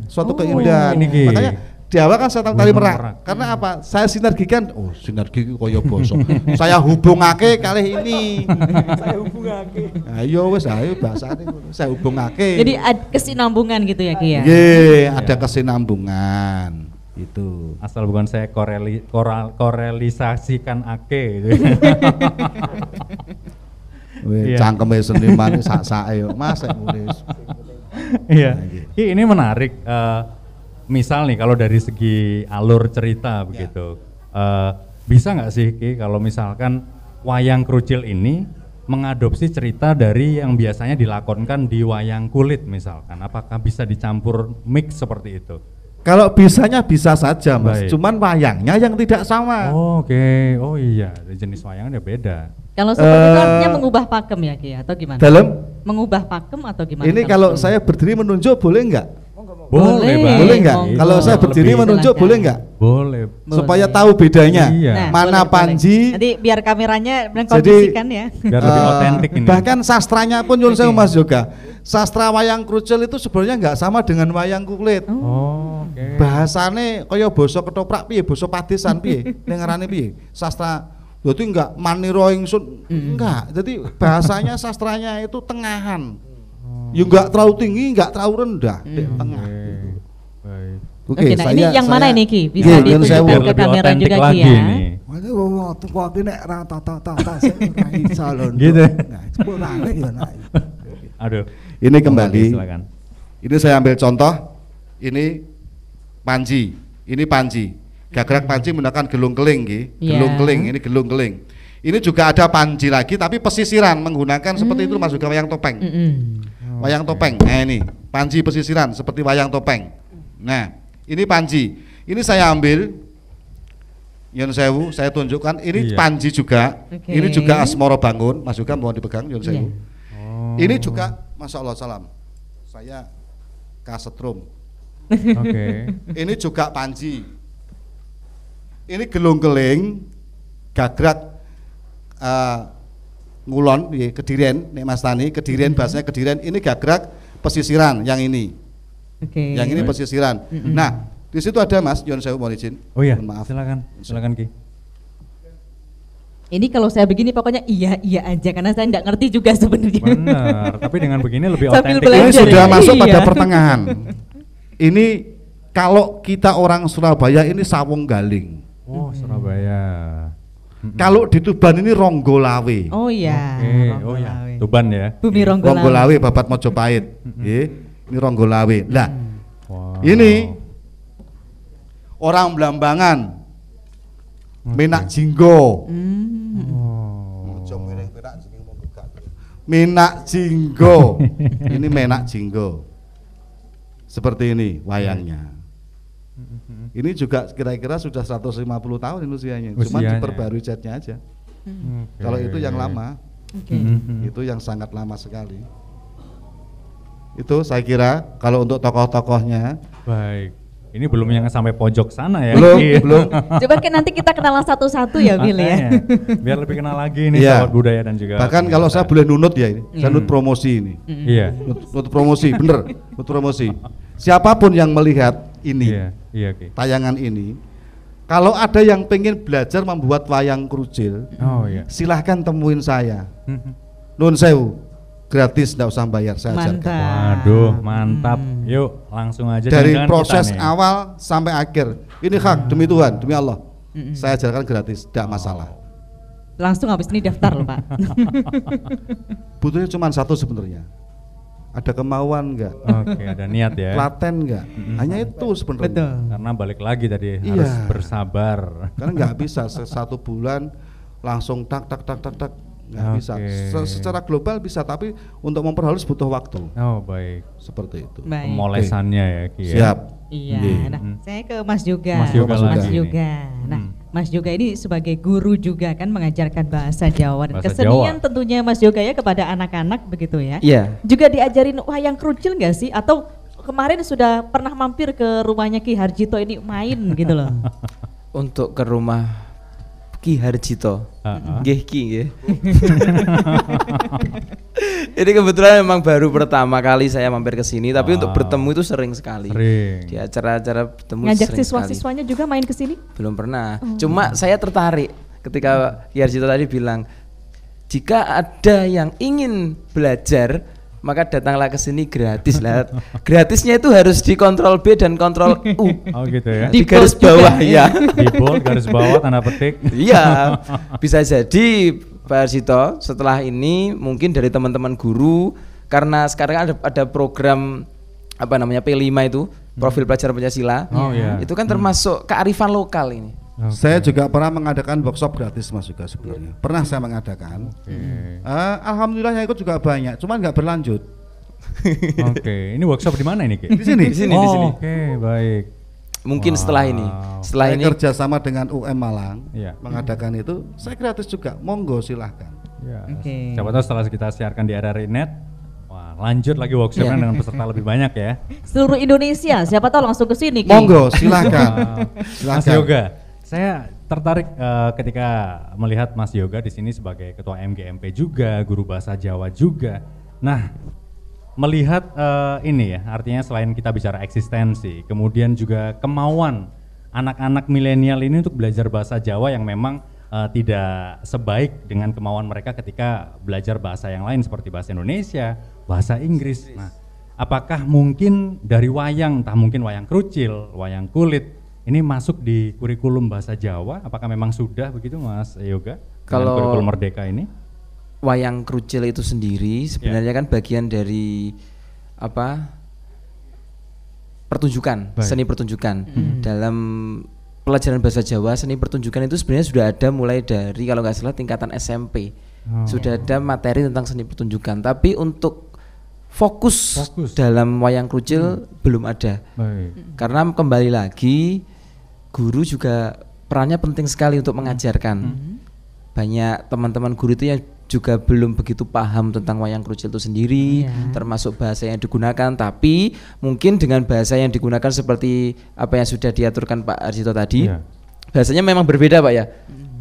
suatu keindahan. ini, Ki. Makanya di awal kan saya tari Gunung Merak. Merak. Karena apa? Saya sinergikan. Oh, sinergi koyo basa. Saya hubungake kali ini. Saya hubungake. Ayo wis ayo bahasane ngono. Saya hubungake. Jadi kesinambungan gitu ya Ki ya. Nggih, ada kesinambungan. Itu. asal bukan saya korelisasikan ake. Weh, Iya. cangkeme seniman sak-sake yo. Mas nulis. Iya. Nah, gitu. Ki, ini menarik. Misal nih kalau dari segi alur cerita begitu, bisa nggak sih Ki kalau misalkan wayang krucil ini mengadopsi cerita dari yang biasanya dilakonkan di wayang kulit misalkan, apakah bisa dicampur mix seperti itu? Kalau bisanya bisa saja Mas, Baik. cuman wayangnya yang tidak sama. Oke, oh iya, jenis wayangnya beda. Kalau seperti itu artinya mengubah pakem ya Ki atau gimana? Dalam Mengubah pakem atau gimana? ini kalau seperti saya berdiri menunjuk boleh enggak? Boleh. Bang. Boleh enggak? monggo. Kalau saya berdiri Lebih- menunjuk Silahkan. boleh enggak? Boleh. Boleh. Supaya tahu bedanya. Iya. Nah, Mana boleh, boleh. Panji? Nanti biar kameranya mengkondisikan ya. Biar lebih Eh, otentik ini. Bahkan sastranya pun nyuwun sewu Oke. Mas Yoga. Sastra wayang krucil itu sebenarnya enggak sama dengan wayang kulit. Oh, oke. Bahasane kaya basa ketoprak piye, basa padesan piye, ning ngarane piye? Sastra berarti enggak maniro ingsun, enggak. Jadi bahasanya sastranya itu tengahan. Ya enggak terlalu tinggi, enggak terlalu rendah, di tengah. Baik. Oke, nah ini yang mana ini Ki? Bisa Iya, ditunjukkan saya Biar ke lebih kamera otentik juga Ki lagi ya. nih. waktu kok nek ra tata ora iso lho. Gitu. Nah, sepurane ya nak. Aduh. Ini kembali. Silakan. Ini saya ambil contoh. Ini Panji. Ini Panji. Gagrak Panji menggunakan gelung keling nggih. Iya. Gelung keling, ini gelung keling. Ini juga ada Panji lagi tapi pesisiran menggunakan seperti itu masuk ke wayang topeng. Wayang topeng. Nah ini Panji pesisiran seperti wayang topeng. Nah, ini Panji. Ini saya ambil Yun Sewu, saya tunjukkan ini Iya. Panji juga. Oke. Ini juga Asmoro Bangun, Mas juga mohon dipegang Yun Sewu. Iya. Oh. Ini juga Masya Allah salam. Saya kasetrum. Oke. Ini juga Panji. Ini gelung keling, gagrak ngulon, Kedirian, nek Mas Tani, Kedirian bahasanya Kedirian. Ini gagrak pesisiran yang ini. Oke. Yang ini pesisiran. Nah, di situ ada Mas Yon Sewu mohon izin. Oh iya, Mohon maaf. silakan Ki. Ini kalau saya begini pokoknya iya aja karena saya nggak ngerti juga sebenarnya. Benar, tapi dengan begini lebih Sambil otentik. belajar. Ini sudah ya? masuk pada Iya. pertengahan. Ini kalau kita orang Surabaya ini Sawung Galing. Oh, Surabaya. Kalau di Tuban ini Ronggolawe. Oh iya. Oke, oh ya, Ronggolawe. Tuban ya. Bumi Ronggolawe. Ronggolawe Babat Mojopahit. Nggih, ini Ronggolawe. Lah, Wow. ini orang Blambangan. Minak Jinggo. Oh. Minak Jinggo. Ini Menak Jinggo. Seperti ini wayangnya. Ini juga kira-kira sudah 150 tahun ini usianya. Cuma Usianya. diperbarui catnya aja. Oke. Kalau itu yang lama, Oke. itu yang sangat lama sekali. Itu saya kira kalau untuk tokoh-tokohnya Baik. Ini belum yang sampai pojok sana ya. belum Ki. belum. Coba kan nanti kita kenalan satu-satu ya Willy ya. Makanya, biar lebih kenal lagi nih Iya. sahabat budaya dan juga Bahkan kalau saya boleh nunut ya ini, saya nunut promosi ini. Iya. Nunut promosi, bener, nunut promosi. Siapapun yang melihat ini, Iya, Ki. tayangan ini, kalau ada yang pengen belajar membuat wayang krucil, Oh iya. silahkan temuin saya. Nun sewu, gratis, nggak usah bayar, saya ajarkan. Mantap. Waduh, mantap. Yuk, langsung aja Dari jangan proses kita nih. awal sampai akhir, ini hak demi Tuhan, demi Allah, saya ajarkan gratis, tidak masalah. Langsung habis ini daftar loh Pak. Butuhnya cuma satu sebenarnya, ada kemauan nggak, Oke, ada niat ya. telaten nggak, hanya itu sebenarnya. Betul. Karena balik lagi tadi Iya. harus bersabar. Karena nggak bisa satu bulan langsung tak nggak Oke. bisa. Secara global bisa, tapi untuk memperhalus butuh waktu. Oh, baik. Seperti itu. Baik. Pemolesannya ya, Ki. ya. Siap. Iya. Iya. Nah, saya ke Mas Yoga. Mas Yoga Mas lagi Yoga. nih. Nah, Mas Yoga ini sebagai guru juga kan mengajarkan bahasa Jawa dan Bahasa kesenian Jawa. tentunya Mas Yoga ya kepada anak-anak begitu ya. Iya. Juga diajarin wayang krucil nggak sih? Atau kemarin sudah pernah mampir ke rumahnya Ki Harjito ini main gitu loh. Untuk ke rumah Ki Harjito. Nggih Ki nggih. Ini kebetulan memang baru pertama kali saya mampir ke sini, tapi untuk bertemu itu sering sekali. Di acara-acara bertemu Ngajak sering siswa-siswanya juga main ke sini? Belum pernah. Cuma saya tertarik ketika Ki Harjito tadi bilang jika ada yang ingin belajar maka datanglah ke sini gratis lah. Gratisnya itu harus di kontrol B dan kontrol U. Oh gitu ya. Di garis bawah ya. Di bold garis bawah tanda petik. Iya. Bisa jadi Pak Harjito setelah ini mungkin dari teman-teman guru, karena sekarang ada program apa namanya P5 itu, profil pelajar Pancasila. Itu kan termasuk kearifan lokal ini. Saya juga pernah mengadakan workshop gratis Mas juga sebenarnya. Pernah saya mengadakan. Alhamdulillah yang ikut juga banyak, cuman nggak berlanjut. Oke, ini workshop di mana ini Ki? Di sini. Di sini. Oke, baik. Mungkin setelah ini. Setelah Saya ini kerja sama dengan UM Malang, Iya. mengadakan itu. Saya gratis juga, monggo silahkan. Ya. Oke. Siapa tahu setelah kita siarkan di RRI Net, wah lanjut lagi workshopnya dengan peserta lebih banyak ya. Seluruh Indonesia, siapa tahu langsung ke sini. Ki. Monggo silahkan. Mas Yoga, saya tertarik ketika melihat Mas Yoga di sini sebagai ketua MGMP juga, guru bahasa Jawa juga. Nah, melihat ini ya, artinya selain kita bicara eksistensi, kemudian juga kemauan anak-anak milenial ini untuk belajar bahasa Jawa yang memang tidak sebaik dengan kemauan mereka ketika belajar bahasa yang lain seperti bahasa Indonesia, bahasa Inggris. Nah, apakah mungkin dari wayang, entah mungkin wayang krucil, wayang kulit, ini masuk di kurikulum bahasa Jawa? Apakah memang sudah begitu Mas Yoga? Kalau kurikulum Merdeka ini? Wayang krucil itu sendiri sebenarnya kan bagian dari apa? Pertunjukan, seni pertunjukan. Dalam pelajaran bahasa Jawa, seni pertunjukan itu sebenarnya sudah ada mulai dari kalau nggak salah tingkatan SMP. Sudah ada materi tentang seni pertunjukan, tapi untuk fokus. Dalam wayang krucil belum ada. Karena kembali lagi guru juga perannya penting sekali untuk mengajarkan. Banyak teman-teman guru itu yang juga belum begitu paham tentang wayang krucil itu sendiri, termasuk bahasa yang digunakan, tapi mungkin dengan bahasa yang digunakan seperti apa yang sudah diaturkan Pak Harjito tadi, bahasanya memang berbeda Pak ya,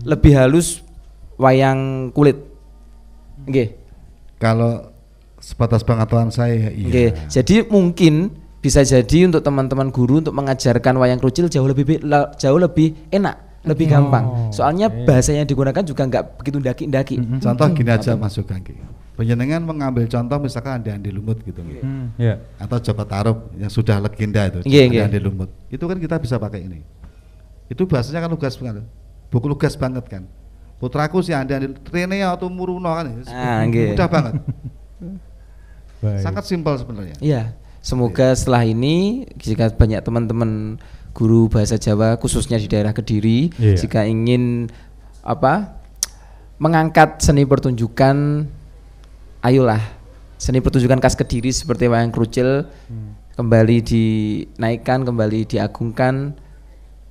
lebih halus wayang kulit. Oke. Kalau sebatas pengetahuan saya, iya. Oke. Jadi mungkin bisa jadi untuk teman-teman guru untuk mengajarkan wayang krucil jauh lebih enak. Lebih gampang, soalnya bahasa yang digunakan juga nggak begitu ndaki-ndaki. Contoh gini aja Mas Yoga, penjenengan mengambil contoh misalkan Andi Lumut gitu, atau Joko Tarub yang sudah legenda itu, Andi Lumut, itu kan kita bisa pakai ini. Itu bahasanya kan lugas banget, buku lugas banget kan. Putraku si Andi Rene atau Muruno kan, mudah banget. Sangat simpel sebenarnya. Iya, semoga setelah ini jika banyak teman-teman guru bahasa Jawa khususnya di daerah Kediri jika ingin mengangkat seni pertunjukan, ayolah seni pertunjukan khas Kediri seperti wayang krucil kembali dinaikkan, kembali diagungkan,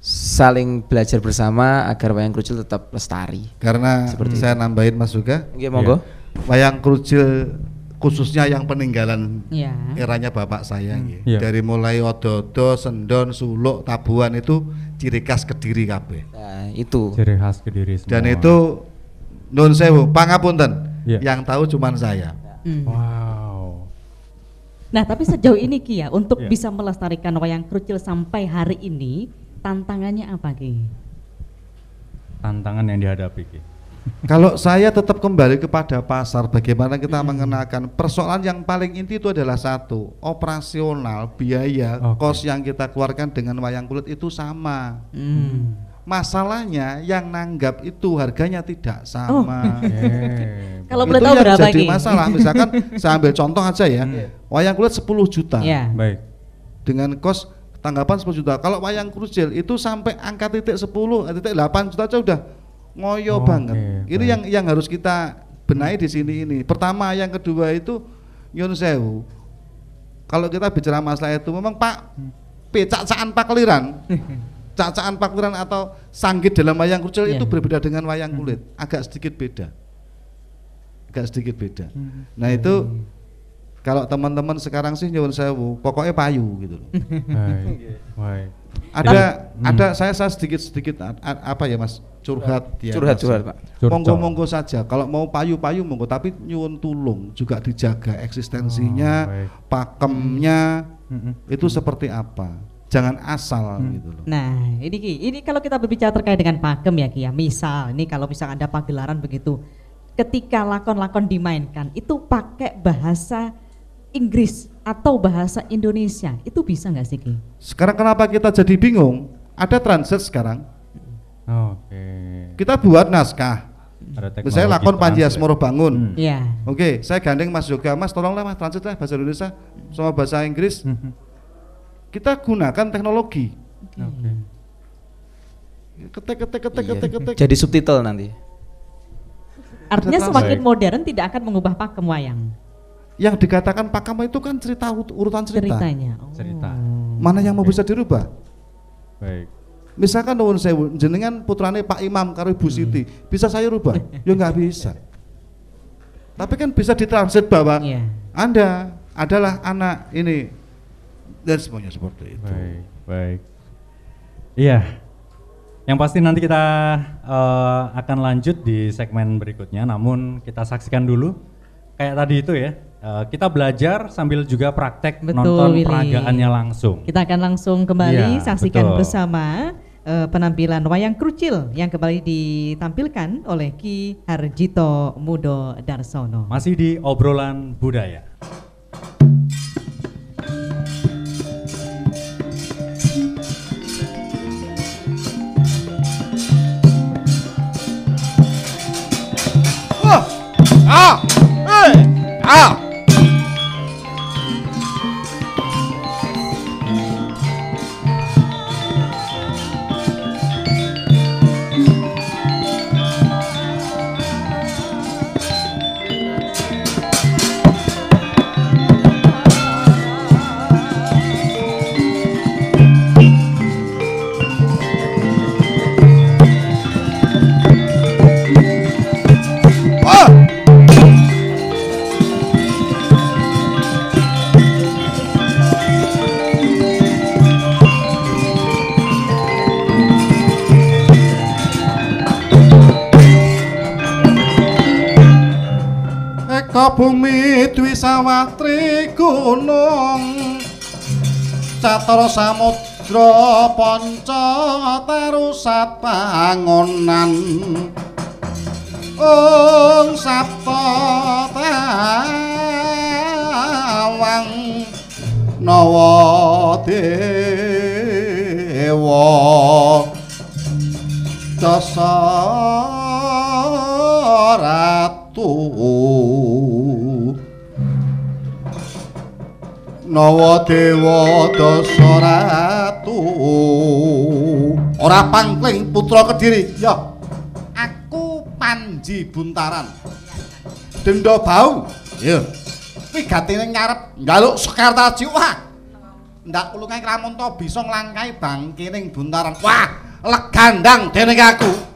saling belajar bersama agar wayang krucil tetap lestari. Karena seperti saya nambahin Mas juga, monggo. Wayang krucil khususnya yang peninggalan eranya bapak saya, dari mulai odo-odo, sendon, suluk, tabuhan itu ciri khas Kediri kabeh. Nah, itu ciri khas Kediri semua. Dan itu nun sewu, pangapunten, yang tahu cuman saya. Wow. Nah, tapi sejauh ini Ki ya, untuk bisa melestarikan wayang krucil sampai hari ini, tantangannya apa Ki? Tantangan yang dihadapi Ki. Kalau saya tetap kembali kepada pasar, bagaimana kita mengenalkan, persoalan yang paling inti itu adalah satu, operasional, biaya, kos yang kita keluarkan dengan wayang kulit itu sama. Masalahnya yang nanggap itu harganya tidak sama. Kalau boleh tahu berapa jadi masalah, misalkan saya ambil contoh aja ya, wayang kulit 10 juta. Baik. Dengan kos tanggapan 10 juta. Kalau wayang krucil itu sampai angka titik 10, titik 8 juta aja udah ngoyo banget. Ini yang harus kita benahi di sini ini. Pertama, yang kedua itu nyun sewu. Kalau kita bicara masalah itu memang Pak cacaan pakliran. Cacaan pakliran atau sanggit dalam wayang krucil itu berbeda dengan wayang kulit, agak sedikit beda. Nah, itu kalau teman-teman sekarang sih nyun sewu, pokoknya payu gitu loh. Baik. Ada saya sedikit apa ya Mas, curhat ya. Curhat Pak. Monggo saja. Kalau mau payu monggo, tapi nyuwun tulung juga dijaga eksistensinya, pakemnya itu seperti apa. Jangan asal gitu loh. Nah, ini kalau kita berbicara terkait dengan pakem ya Ki ya. Misal ini kalau misal ada pagelaran begitu, ketika lakon-lakon dimainkan itu pakai bahasa Inggris atau bahasa Indonesia, itu bisa nggak sih Ki? Sekarang kenapa kita jadi bingung? Ada translate sekarang. Oke. Kita buat naskah. Ada Misalnya lakon Panji Asmoro Bangun. Iya. Oke, saya gandeng Mas Yoga, Mas tolonglah Mas translate lah bahasa Indonesia sama bahasa Inggris. Kita gunakan teknologi. Ketik. Jadi subtitle nanti. Artinya semakin modern tidak akan mengubah pakem wayang. Yang dikatakan pakem itu kan urutan cerita. Ceritanya. Cerita. Mana yang mau bisa dirubah? Baik. Misalkan nuwun sewu, jenengan putrane Pak Imam karo Ibu Siti, bisa saya rubah? Ya nggak bisa. Tapi kan bisa ditranslate bahwa Anda adalah anak ini dan semuanya seperti itu. Baik. Iya. Yang pasti nanti kita akan lanjut di segmen berikutnya, namun kita saksikan dulu kayak tadi itu ya. Kita belajar sambil juga praktek nonton peragaannya langsung. Kita akan langsung kembali saksikan bersama penampilan wayang krucil yang kembali ditampilkan oleh Ki Harjito Mudo Darsono. Masih di obrolan budaya. Bumi dwi sawatri gunung catur samudra panca tarusat pangonan sapta tawang nawa dewa dasa ratu nawa dewa dasa ratu ora pangling putra Kediri ya aku Panji Buntaran Denda Bau ya wigatine ngarep njaluk Sekartaji wah ndak ulunge Kramonta bisa nglangkai bangkining Buntaran wah legandang dening aku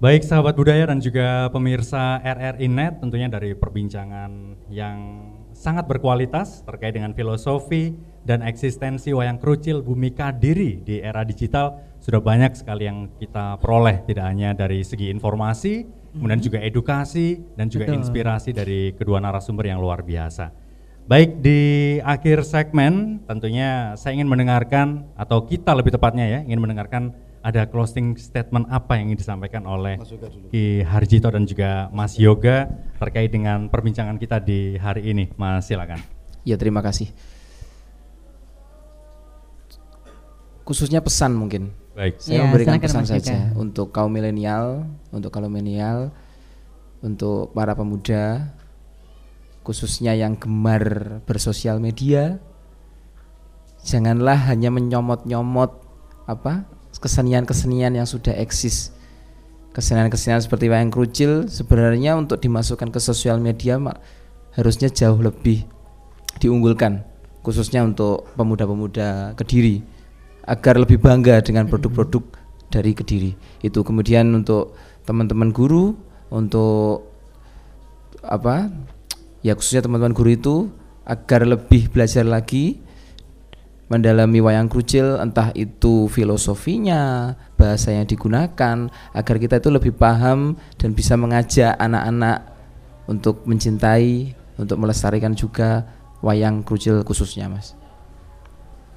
Baik sahabat budaya dan juga pemirsa RRI Net, tentunya dari perbincangan yang sangat berkualitas terkait dengan filosofi dan eksistensi wayang krucil Bumi Kadiri di era digital, sudah banyak sekali yang kita peroleh, tidak hanya dari segi informasi, kemudian juga edukasi dan juga inspirasi dari kedua narasumber yang luar biasa. Baik, di akhir segmen tentunya saya ingin mendengarkan, atau kita lebih tepatnya ya, ingin mendengarkan ada closing statement apa yang ingin disampaikan oleh Ki Harjito dan juga Mas Yoga terkait dengan perbincangan kita di hari ini. Mas, silakan. Ya, terima kasih. Khususnya pesan mungkin. Baik. Saya memberikan pesan saja untuk kaum milenial, untuk para pemuda, khususnya yang gemar bersosial media. Janganlah hanya menyomot-nyomot kesenian-kesenian yang sudah eksis. Kesenian-kesenian seperti wayang krucil sebenarnya untuk dimasukkan ke sosial media harusnya jauh lebih diunggulkan, khususnya untuk pemuda-pemuda Kediri agar lebih bangga dengan produk-produk dari Kediri. Itu kemudian untuk teman-teman guru, untuk khususnya teman-teman guru itu agar lebih belajar lagi mendalami wayang krucil, entah itu filosofinya, bahasa yang digunakan, agar kita itu lebih paham dan bisa mengajak anak-anak untuk mencintai, untuk melestarikan juga wayang krucil khususnya, Mas.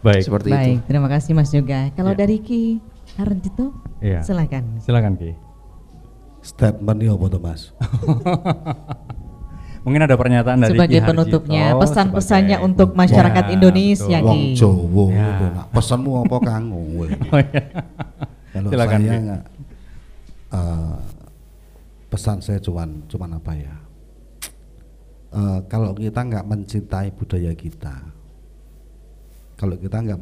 Baik. Seperti itu. Terima kasih Mas Yoga. Kalau dari Ki Harjito, silakan. Silakan Ki. Statementnya apa tuh Mas? Mungkin ada pernyataan dari sebagai penutupnya, pesan-pesannya untuk masyarakat Indonesia. Wong Jawa, pesanmu apa Kang? Kalau silakan, saya nggak, pesan saya cuman apa ya? Kalau kita nggak mencintai budaya kita, kalau kita nggak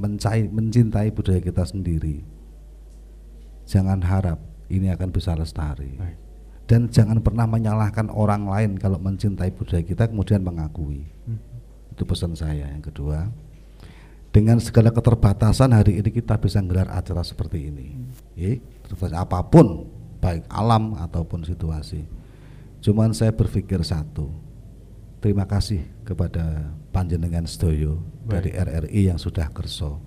mencintai budaya kita sendiri, jangan harap ini akan bisa lestari. Dan jangan pernah menyalahkan orang lain kalau mencintai budaya kita kemudian mengakui. Itu pesan saya. Yang kedua, dengan segala keterbatasan hari ini kita bisa gelar acara seperti ini, apapun, baik alam ataupun situasi. Cuman saya berpikir satu, terima kasih kepada panjenengan sedoyo dari RRI yang sudah kerso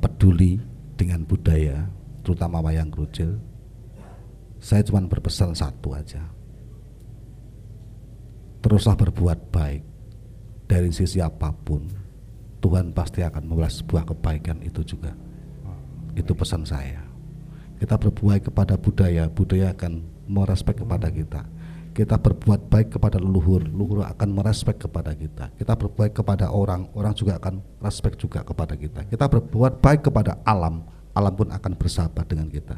peduli dengan budaya, terutama wayang krucil. Saya cuma berpesan satu aja, teruslah berbuat baik dari sisi apapun, Tuhan pasti akan membalas sebuah kebaikan itu juga. Itu pesan saya. Kita berbuat kepada budaya, budaya akan merespek kepada kita. Kita berbuat baik kepada leluhur, leluhur akan merespek kepada kita. Kita berbuat kepada orang, orang juga akan respek juga kepada kita. Kita berbuat baik kepada alam, alam pun akan bersahabat dengan kita.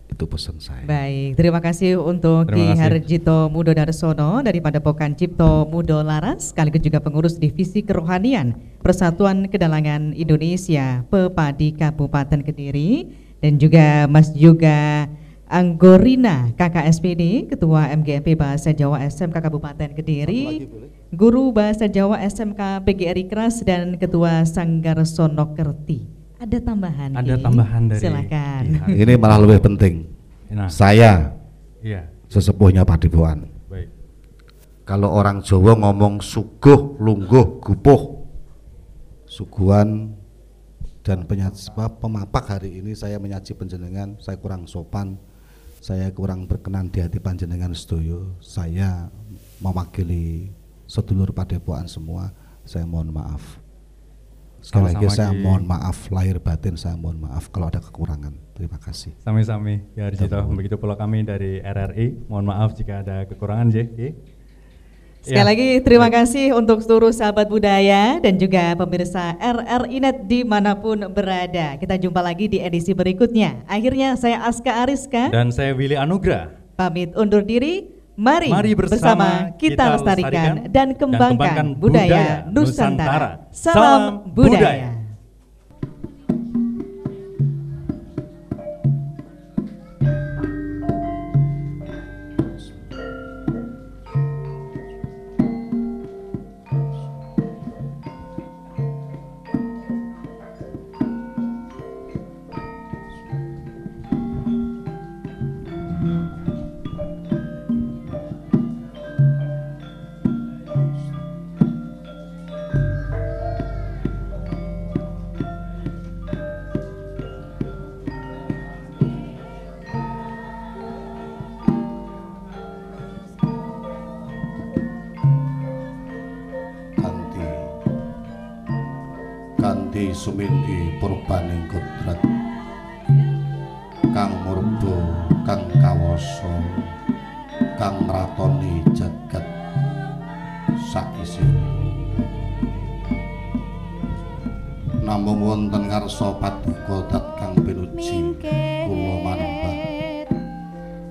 Itu pesan saya. Baik, terima kasih untuk Ki Harjito Mudo Darsono dari Padepokan Cipto Mudo Laras, sekaligus juga pengurus Divisi Kerohanian Persatuan Kedalangan Indonesia Pepadi Kabupaten Kediri, dan juga Mas Yoga Anggorina KKSPD, Ketua MGMP Bahasa Jawa SMK Kabupaten Kediri, Guru Bahasa Jawa SMK PGRI Kras, dan Ketua Sanggar Sonokerti. Ada tambahan? Ada tambahan dari. Silakan. Ini malah lebih penting. Saya sesepuhnya Padepokan. Baik. Kalau orang Jawa ngomong suguh, lungguh, gupuh, suguhan dan pemapak hari ini saya menyaji panjenengan, saya kurang sopan, saya kurang berkenan di hati panjenengan sedoyo. Saya mewakili sedulur Padepokan semua, saya mohon maaf. Sekali lagi saya mohon maaf, lahir batin saya mohon maaf kalau ada kekurangan. Terima kasih. Sami-sami ya Harjito, begitu pula kami dari RRI, mohon maaf jika ada kekurangan Sekali lagi terima kasih untuk seluruh sahabat budaya dan juga pemirsa RRI Net dimanapun berada. Kita jumpa lagi di edisi berikutnya. Akhirnya saya Aska Ariska dan saya Willy Anugrah pamit undur diri. Mari bersama kita lestarikan dan kembangkan budaya Nusantara. Salam budaya. Ki sumindi purbaning kodrat kang murba kang kawasa kang ratoni jagat sakisine namung wonten ngarsa paduka dat kang pinuji kula manembah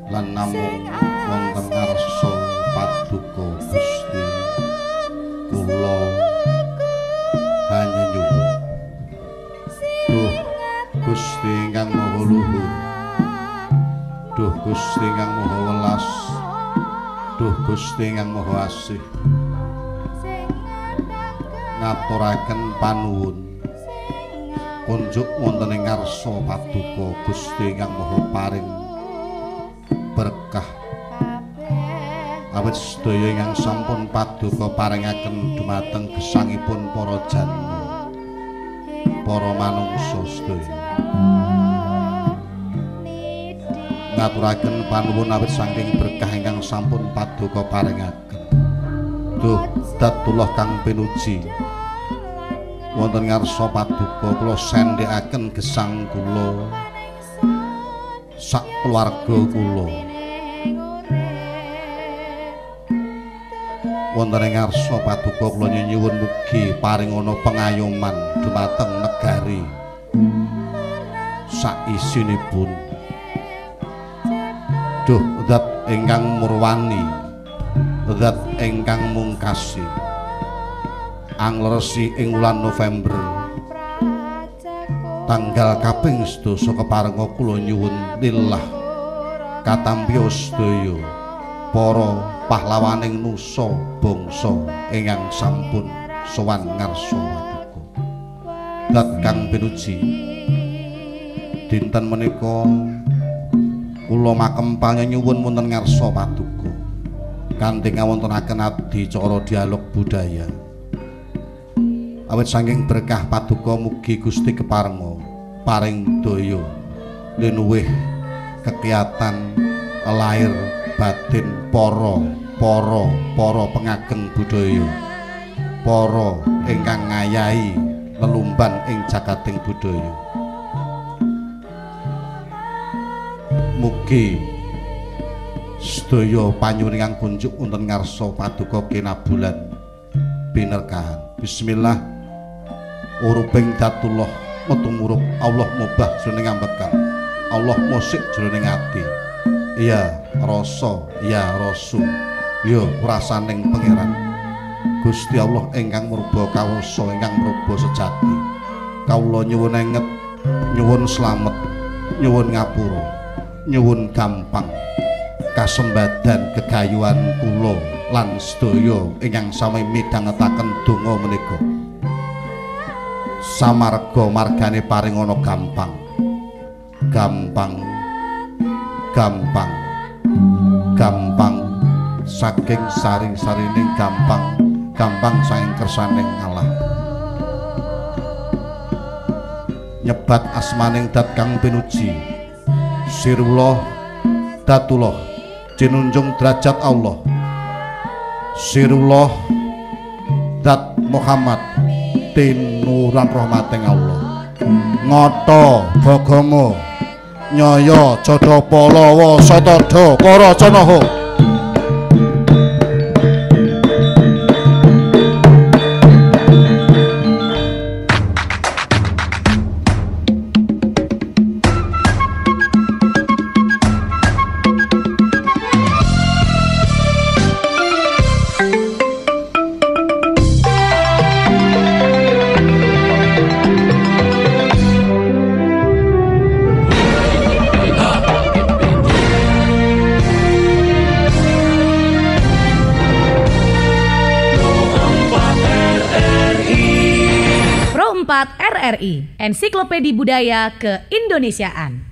lan namung wonten ngarsa paduka Gusti kula hanya nyuwun duh Gusti ingkang maha luhur duh Gusti ingkang maha welas duh Gusti ingkang maha asih ngaturaken panuwun kunjuk wonten ing ngarsa paduka Gusti ingkang maha paring berkah awit sedaya ingkang sampun paduka paringaken dumateng gesangipun para janma para manungsa sedaya ngaturaken panuwun awit saking berkah ingkang sampun paduka paringaken duh datullah kang pinuji wonten ngarsa paduka kula sendhekaken gesang kula sak keluarga kula wonten ing ngarsa paduka kula nyuwun mugi paring ana pengayoman dumateng negari sak isinipun duh zat ingkang murwani zat ingkang mungkasi angleresi ing wulan November tanggal kaping 8 keparenga kula nyuwun lillah katampi sedaya para pahlawaning nusa bangsa ingkang sampun sowan ngarsa paduka dat kang pinuji dinten menika kula makempal nyuwun wonten ngarsa paduka kanthi ngawontenaken adicara dialog budaya awit saking berkah paduka mugi Gusti keparenga paring daya linuwih kegiatan lahir batin para pengageng budaya para ingkang ngayahi lelumban ing jagating budaya mugi sedaya panyuwun kunjuk wonten ngarsa paduka kinabulan binerkahan bismillah uruping datullah metu murup Allah mubah jroning ambekan Allah musik jroning ati ya rasa ya rasul ya rasaning pangeran Gusti Allah ingkang murba kawasa ingkang murba sejati kawula nyuwun enget nyuwun slamet nyuwun ngapura nyuwun gampang kasembadan gegayuhan kula lan sedaya ingkang sami midhangetaken donga menika samarga margane paring ana gampang saking saring-sarining gampang saking kersaning Allah nyebat asmaning dat kang pinuji sirullah datullah jinunjung derajat Allah sirullah dat Muhammad tinuran rahmating Allah ngata bagama nyaya jada palawa satada karacanaha RRI, Ensiklopedia Budaya Keindonesiaan.